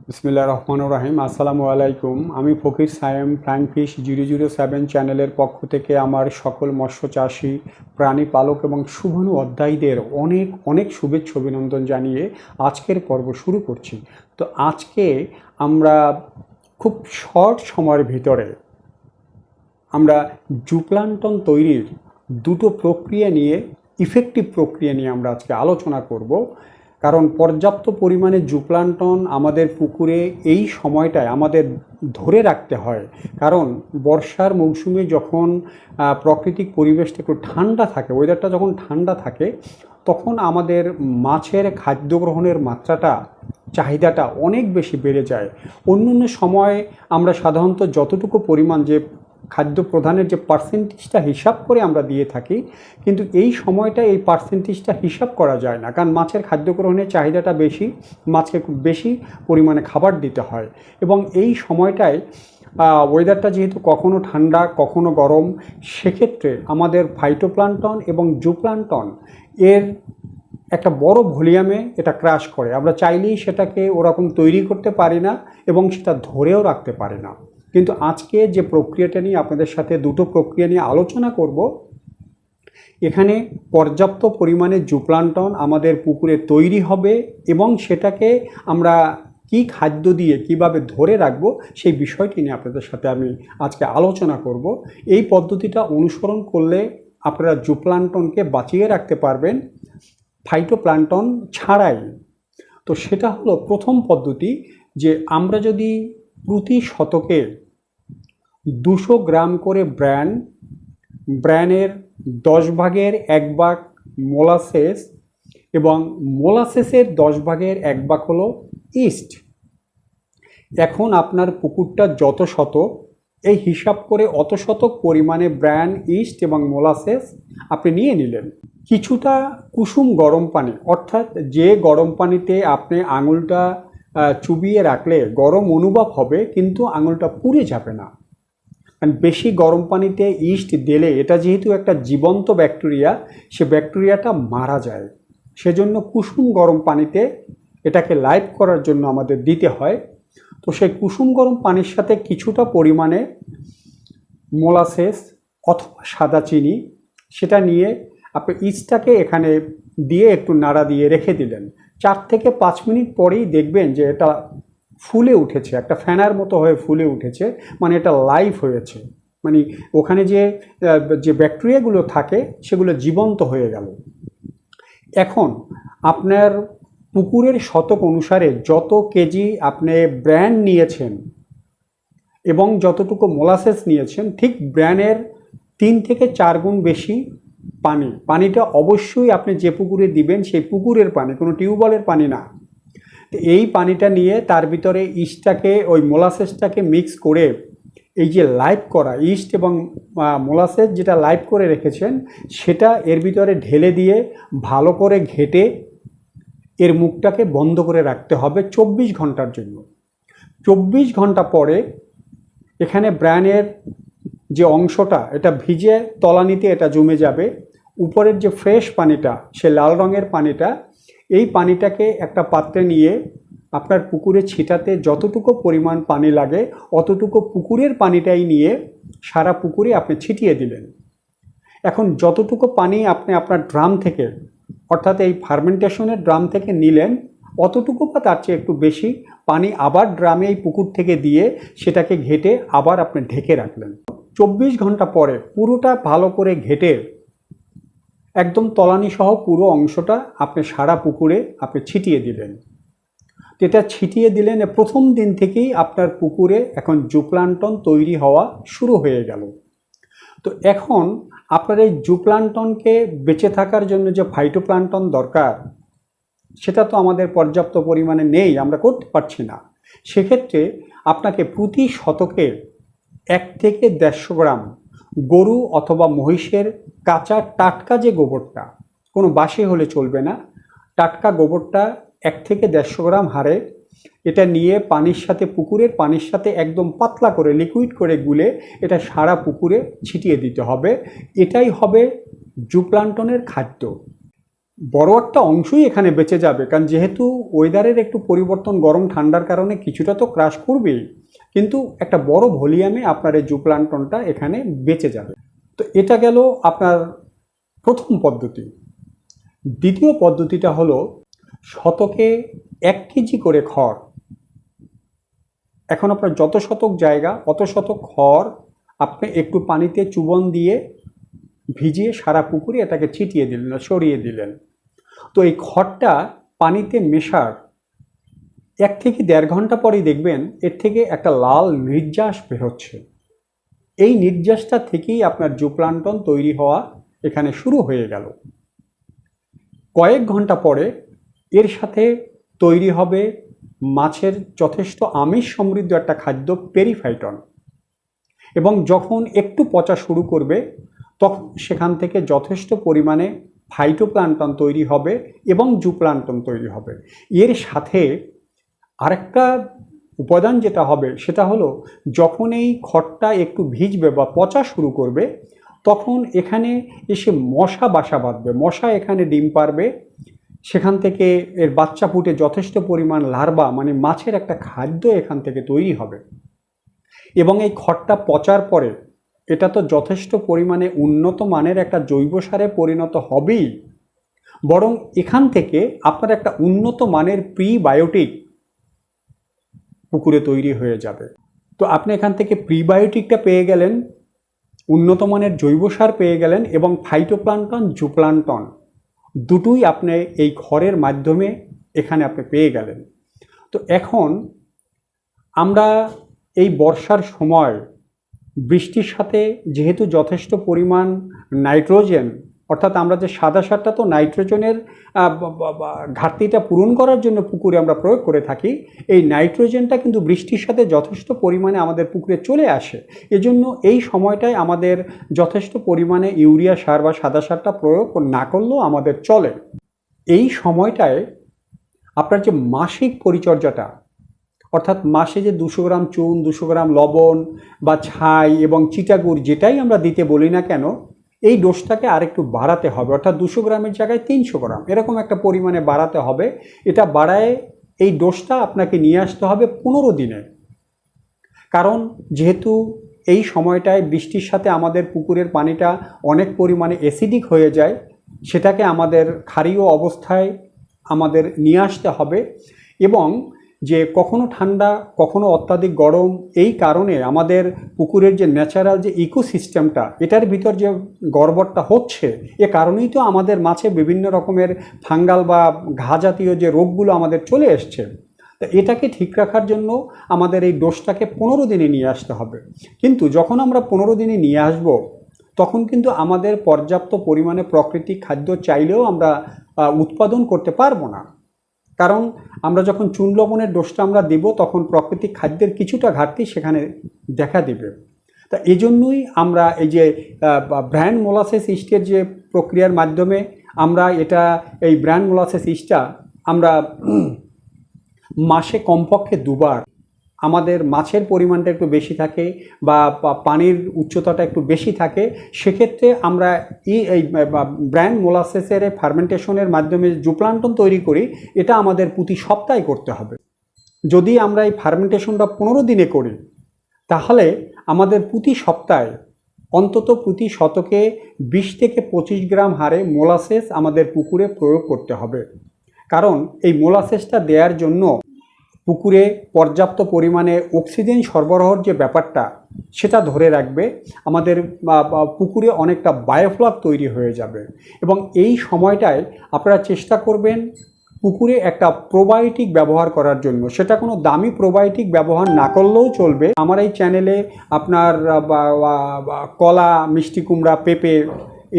বিসমিল্লাহির রহমানির রহিম। আসসালামু আলাইকুম। আমি ফকির সায়েম ফ্লাইং ফিশ 007 চ্যানেলের পক্ষ থেকে আমার সকল মৎস্য চাষি, প্রাণী পালক এবং শুভনু অধ্যায়ীদের অনেক অনেক শুভেচ্ছা অভিনন্দন জানিয়ে আজকের পর্ব শুরু করছি। তো আজকে আমরা খুব শর্ট সময়ের ভিতরে আমরা জুপ্লান্টন তৈরির দুটো প্রক্রিয়া নিয়ে, ইফেক্টিভ প্রক্রিয়া নিয়ে আমরা আজকে আলোচনা করব। কারণ পর্যাপ্ত পরিমাণে জুপ্লান্টন আমাদের পুকুরে এই সময়টায় আমাদের ধরে রাখতে হয়। কারণ বর্ষার মৌসুমে যখন প্রাকৃতিক পরিবেশটা একটু ঠান্ডা থাকে, ওয়েদারটা যখন ঠান্ডা থাকে, তখন আমাদের মাছের খাদ্য গ্রহণের মাত্রাটা, চাহিদাটা অনেক বেশি বেড়ে যায়। অন্য অন্য সময় আমরা সাধারণত যতটুকু পরিমাণ যে খাদ্য প্রদানের যে পার্সেন্টেজটা হিসাব করে আমরা দিয়ে থাকি, কিন্তু এই সময়টা এই পার্সেন্টেজটা হিসাব করা যায় না। কারণ মাছের খাদ্য গ্রহণের চাহিদাটা বেশি, মাছকে খুব বেশি পরিমাণে খাবার দিতে হয়। এবং এই সময়টায় ওয়েদারটা যেহেতু কখনো ঠান্ডা কখনো গরম, সেক্ষেত্রে আমাদের ফাইটোপ্লাঙ্কটন এবং জুপ্লাঙ্কটন এর একটা বড় ভলিউমে এটা ক্রাশ করে। আমরা চাইলেই সেটাকে ওরকম তৈরি করতে পারি না এবং সেটা ধরেও রাখতে পারি না। কিন্তু আজকে যে প্রক্রিয়াটা নিয়ে আপনাদের সাথে দুটো প্রক্রিয়া নিয়ে আলোচনা করব, এখানে পর্যাপ্ত পরিমাণে জুপ্লান্টন আমাদের পুকুরে তৈরি হবে এবং সেটাকে আমরা কি খাদ্য দিয়ে কিভাবে ধরে রাখবো সেই বিষয়টি নিয়ে আপনাদের সাথে আমি আজকে আলোচনা করব। এই পদ্ধতিটা অনুসরণ করলে আপনারা জুপ্লান্টনকে বাঁচিয়ে রাখতে পারবেন ফাইটোপ্লাঙ্কটন ছাড়াই। তো সেটা হলো প্রথম পদ্ধতি, যে আমরা যদি প্রতি শতকে 200 গ্রাম করে ব্র্যানের 10 ভাগের 1 ভাগ মোলাসেস এবং মোলাসেসের 10 ভাগের 1 ভাগ হলো ইস্ট। এখন আপনার পুকুরটা যত শতক, এই হিসাব করে অত শতক পরিমাণে ব্র্যান, ইস্ট এবং মোলাসেস আপনি নিয়ে নিলেন। কিছুটা কুসুম গরম পানি, অর্থাৎ যে গরম পানিতে আপনি আঙুলটা চুবিয়ে রাখলে গরম অনুভব হবে কিন্তু আঙুলটা পুড়ে যাবে না। কারণ বেশি গরম পানিতে ইস্ট দিলে এটা যেহেতু একটা জীবন্ত ব্যাকটেরিয়া, সে ব্যাকটেরিয়াটা মারা যায়। সেজন্য কুসুম গরম পানিতে এটাকে লাইভ করার জন্য আমাদের দিতে হয়। তো সেই কুসুম গরম পানির সাথে কিছুটা পরিমাণে মোলাসেস অথবা সাদা চিনি, সেটা নিয়ে আপনি ইস্টটাকে এখানে দিয়ে একটু নাড়া দিয়ে রেখে দিলেন। 4 থেকে 5 মিনিট পরেই দেখবেন যে এটা ফুলে উঠেছে, একটা ফ্যানার মতো হয়ে ফুলে উঠেছে, মানে এটা লাইভ হয়েছে, মানে ওখানে যে যে ব্যাকটেরিয়াগুলো থাকে সেগুলো জীবন্ত হয়ে গেল। এখন আপনার পুকুরের শতক অনুসারে যত কেজি আপনি ব্র্যান্ড নিয়েছেন এবং যতটুকু মোলাসেস নিয়েছেন, ঠিক ব্র্যানের 3 থেকে 4 গুণ বেশি পানিটা অবশ্যই আপনি যে পুকুরে দিবেন সেই পুকুরের পানি, কোনো টিউবওয়েলের পানি না। তো এই পানিটা নিয়ে তার ভিতরে ইস্টটাকে, ওই মোলাসেসটাকে মিক্স করে, এই যে লাইভ করা ইস্ট এবং মোলাসেস যেটা লাইভ করে রেখেছেন সেটা এর ভিতরে ঢেলে দিয়ে ভালো করে ঘেটে এর মুখটাকে বন্ধ করে রাখতে হবে 24 ঘন্টার জন্য। 24 ঘন্টা পরে এখানে ব্র্যানের যে অংশটা, এটা ভিজে তলানিতে এটা জমে যাবে। উপরের যে ফ্রেশ পানিটা, সে লাল রঙের পানিটা, এই পানিটাকে একটা পাত্রে নিয়ে আপনার পুকুরে ছিটাতে যতটুকু পরিমাণ পানি লাগে অতটুকু পুকুরের পানিটাই নিয়ে সারা পুকুরে আপনি ছিটিয়ে দিলেন। এখন যতটুকু পানি আপনি আপনার ড্রাম থেকে, অর্থাৎ এই ফার্মেন্টেশনের ড্রাম থেকে নিলেন, অতটুকু বা তার চেয়ে একটু বেশি পানি আবার ড্রামে এই পুকুর থেকে দিয়ে সেটাকে ঘেটে আবার আপনি ঢেকে রাখলেন। 24 ঘন্টা পরে পুরোটা ভালো করে ঘেটে একদম তলানি সহ পুরো অংশটা আপনি সারা পুকুরে আপনি ছিটিয়ে দিলেন। এটা ছিটিয়ে দিলেন, প্রথম দিন থেকেই আপনার পুকুরে এখন জুপ্লান্টন তৈরি হওয়া শুরু হয়ে গেল। তো এখন আপনার এই জুপ্লান্টনকে বেঁচে থাকার জন্য যে ফাইটোপ্লাঙ্কটন দরকার, সেটা তো আমাদের পর্যাপ্ত পরিমাণে নেই, আমরা করতে পারছি না। সেক্ষেত্রে আপনাকে প্রতি শতকে 1 থেকে 150 গ্রাম গরু অথবা মহিষের কাঁচা টাটকা যে গোবরটা, কোনো বাসি হলে চলবে না, টাটকা গোবরটা 1 থেকে 150 গ্রাম হারে এটা নিয়ে পানির সাথে, পুকুরের পানির সাথে একদম পাতলা করে লিকুইড করে গুলে এটা সারা পুকুরে ছিটিয়ে দিতে হবে। এটাই হবে জুপ্লান্টনের খাদ্য। বড় একটা অংশই এখানে বেঁচে যাবে, কারণ যেহেতু ওয়েদারের একটু পরিবর্তন, গরম ঠান্ডার কারণে কিছুটা তো ক্রাশ করবেই, কিন্তু একটা বড় ভলিউমে আপনার এই জুপ্লান্টনটা এখানে বেঁচে যাবে। তো এটা গেল আপনার প্রথম পদ্ধতি। দ্বিতীয় পদ্ধতিটা হলো শতকে 1 কেজি করে খড়। এখন আপনার যত শতক জায়গা অত শতক খড় আপনি একটু পানিতে চুবন দিয়ে ভিজিয়ে সারা পুকুরে এটাকে ছিটিয়ে দিলেন, সরিয়ে দিলেন। তো এই খড়টা পানিতে মেশার 1 থেকে 1.5 ঘন্টা পরেই দেখবেন এর থেকে একটা লাল নির্যাস বেরোচ্ছে। এই নির্যাসটা থেকেই আপনার জুপ্লান্টন তৈরি হওয়া এখানে শুরু হয়ে গেল। কয়েক ঘন্টা পরে এর সাথে তৈরি হবে মাছের যথেষ্ট আমিষ সমৃদ্ধ একটা খাদ্য পেরিফাইটন, এবং যখন একটু পচা শুরু করবে তখন সেখান থেকে যথেষ্ট পরিমাণে ফাইটোপ্লাঙ্কটন তৈরি হবে এবং জুপ্লাঙ্কটন তৈরি হবে। এর সাথে আরেকটা উপাদান যেটা হবে সেটা হলো, যখন এই খড়টা একটু ভিজবে বা পচা শুরু করবে তখন এখানে এসে মশা বাসা বাঁধবে, মশা এখানে ডিম পারবে, সেখান থেকে এর বাচ্চা ফুটে যথেষ্ট পরিমাণ লার্ভা মানে মাছের একটা খাদ্য এখান থেকে তৈরি হবে। এবং এই খড়টা পচার পরে এটা তো যথেষ্ট পরিমাণে উন্নত মানের একটা জৈব সারে পরিণত হবেই, বরং এখান থেকে আপনার একটা উন্নত মানের প্রিবায়োটিক পুকুরে তৈরি হয়ে যাবে। তো আপনি এখান থেকে প্রিবায়োটিকটা পেয়ে গেলেন, উন্নত মানের জৈব সার পেয়ে গেলেন, এবং ফাইটোপ্লাঙ্কটন জুপ্লাঙ্কটন দুটোই আপনি এই খড়ের মাধ্যমে এখানে আপনি পেয়ে গেলেন। তো এখন আমরা এই বর্ষার সময় বৃষ্টির সাথে যেহেতু যথেষ্ট পরিমাণ নাইট্রোজেন, অর্থাৎ আমরা যে সাদা সারটা তো নাইট্রোজেনের ঘাটতিটা পূরণ করার জন্য পুকুরে আমরা প্রয়োগ করে থাকি, এই নাইট্রোজেনটা কিন্তু বৃষ্টির সাথে যথেষ্ট পরিমাণে আমাদের পুকুরে চলে আসে। এজন্য এই সময়টায় আমাদের যথেষ্ট পরিমাণে ইউরিয়া সার বা সাদা সারটা প্রয়োগ না করলেও আমাদের চলে। এই সময়টায় আপনার যে মাসিক পরিচর্যাটা, অর্থাৎ মাসে যে 200 গ্রাম চুন, 200 গ্রাম লবণ বা ছাই এবং চিটাগুড় যেটাই আমরা দিতে বলি না কেন, এই ডোজটাকে আরেকটু বাড়াতে হবে, অর্থাৎ 200 গ্রামের জায়গায় 300 গ্রাম এরকম একটা পরিমাণে বাড়াতে হবে। এটা বাড়ায় এই ডোজটা আপনাকে নিয়ে আসতে হবে 15 দিনে। কারণ যেহেতু এই সময়টায় বৃষ্টির সাথে আমাদের পুকুরের পানিটা অনেক পরিমাণে অ্যাসিডিক হয়ে যায়, সেটাকে আমাদের ক্ষারীয় অবস্থায় আমাদের নিয়ে আসতে হবে। এবং যে কখনো ঠান্ডা কখনো অত্যাধিক গরম, এই কারণে আমাদের পুকুরের যে ন্যাচারাল যে ইকোসিস্টেমটা, এটার ভিতর যে গড়বড়টা হচ্ছে, এ কারণেই তো আমাদের মাছে বিভিন্ন রকমের ফাঙ্গাল বা ঘা জাতীয় যে রোগগুলো আমাদের চলে এসছে। তা এটাকে ঠিক রাখার জন্য আমাদের এই ডোজটাকে 15 দিনে নিয়ে আসতে হবে। কিন্তু যখন আমরা 15 দিনে নিয়ে আসব, তখন কিন্তু আমাদের পর্যাপ্ত পরিমাণে প্রাকৃতিক খাদ্য চাইলেও আমরা উৎপাদন করতে পারবো না। কারণ আমরা যখন চুন লবণের ডোজটা আমরা দেব, তখন প্রাকৃতিক খাদ্যের কিছুটা ঘাটতি সেখানে দেখা দেবে। তা এই জন্যই আমরা এই যে ব্র্যান্ড মোলাসেস ইস্টের যে প্রক্রিয়ার মাধ্যমে আমরা এই ব্র্যান্ড মোলাসেস ইস্টটা আমরা মাসে কমপক্ষে 2 বার, আমাদের মাছের পরিমাণটা একটু বেশি থাকে বা পানির উচ্চতাটা একটু বেশি থাকে, সেক্ষেত্রে আমরা এই ব্র্যান্ড মোলাসেসের ফার্মেন্টেশনের মাধ্যমে জুপ্লাঙ্কটন তৈরি করি। এটা আমাদের প্রতি সপ্তাহে করতে হবে। যদি আমরা এই ফার্মেন্টেশনটা 15 দিনে করি, তাহলে আমাদের প্রতি সপ্তাহে অন্তত প্রতি শতকে 20 থেকে 25 গ্রাম হারে মোলাসেস আমাদের পুকুরে প্রয়োগ করতে হবে। কারণ এই মোলাসেসটা দেওয়ার জন্য পুকুরে পর্যাপ্ত পরিমাণে অক্সিজেন সরবরাহের যে ব্যাপারটা, সেটা ধরে রাখবে, আমাদের পুকুরে অনেকটা বায়োফ্লক তৈরি হয়ে যাবে। এবং এই সময়টায় আপনারা চেষ্টা করবেন পুকুরে একটা প্রোবায়োটিক ব্যবহার করার জন্য। সেটা কোনো দামি প্রোবায়োটিক ব্যবহার না করলেও চলবে। আমার এই চ্যানেলে আপনার কলা, মিষ্টি কুমড়া, পেঁপে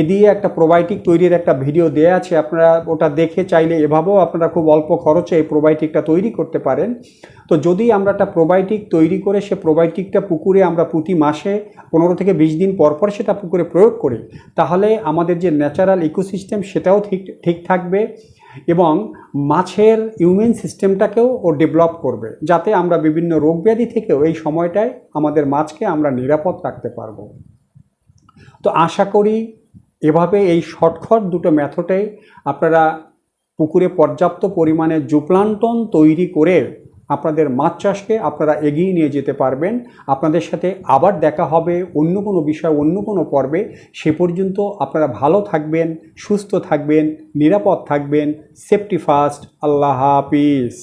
এ দিয়ে একটা প্রোবায়োটিক তৈরির একটা ভিডিও দেওয়া আছে, আপনারা ওটা দেখে চাইলে এভাবেও আপনারা খুব অল্প খরচে এই প্রোবায়োটিকটা তৈরি করতে পারেন। তো যদি আমরা একটা প্রোবায়োটিক তৈরি করে সে প্রোবায়োটিকটা পুকুরে আমরা প্রতি মাসে 15 থেকে 20 দিন পর পর সেটা পুকুরে প্রয়োগ করি, তাহলে আমাদের যে ন্যাচারাল ইকোসিস্টেম সেটাও ঠিক থাকবে, এবং মাছের ইমিউন সিস্টেমটাকেও ও ডেভেলপ করবে, যাতে আমরা বিভিন্ন রোগ ব্যাধি থেকেও এই সময়টায় আমাদের মাছকে আমরা নিরাপদ রাখতে পারবো। তো আশা করি এভাবে এই শর্টকাট দুটো মেথডে আপনারা পুকুরে পর্যাপ্ত পরিমাণে জুপ্লান্টন তৈরি করে আপনাদের মাছ চাষকে আপনারা এগিয়ে নিয়ে যেতে পারবেন। আপনাদের সাথে আবার দেখা হবে অন্য কোনো বিষয়, অন্য কোনো পর্বে। সে পর্যন্ত আপনারা ভালো থাকবেন, সুস্থ থাকবেন, নিরাপদ থাকবেন। Safety first. আল্লাহ হাফিজ।